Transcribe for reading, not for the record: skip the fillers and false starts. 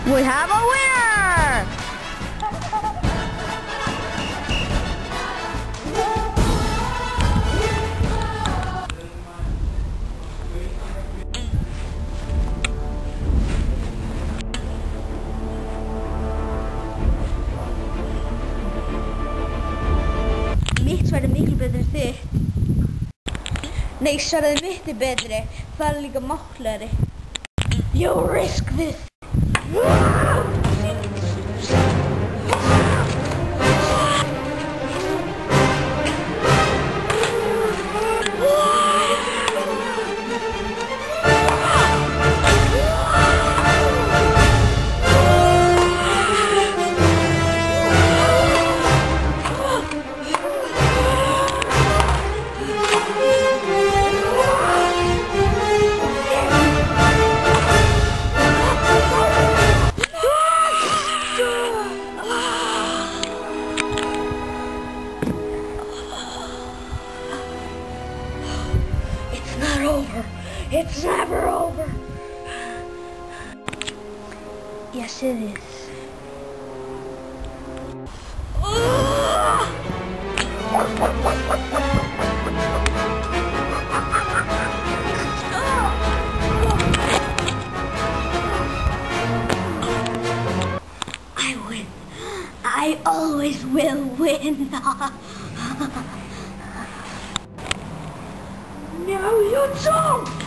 We have a winner! Mitt svar miklu betur en þitt. Nei, svarið mitt betri. Það líka máttlegri. You risk this. It's never over. Yes, it is. I win. I always will win. No, you don't.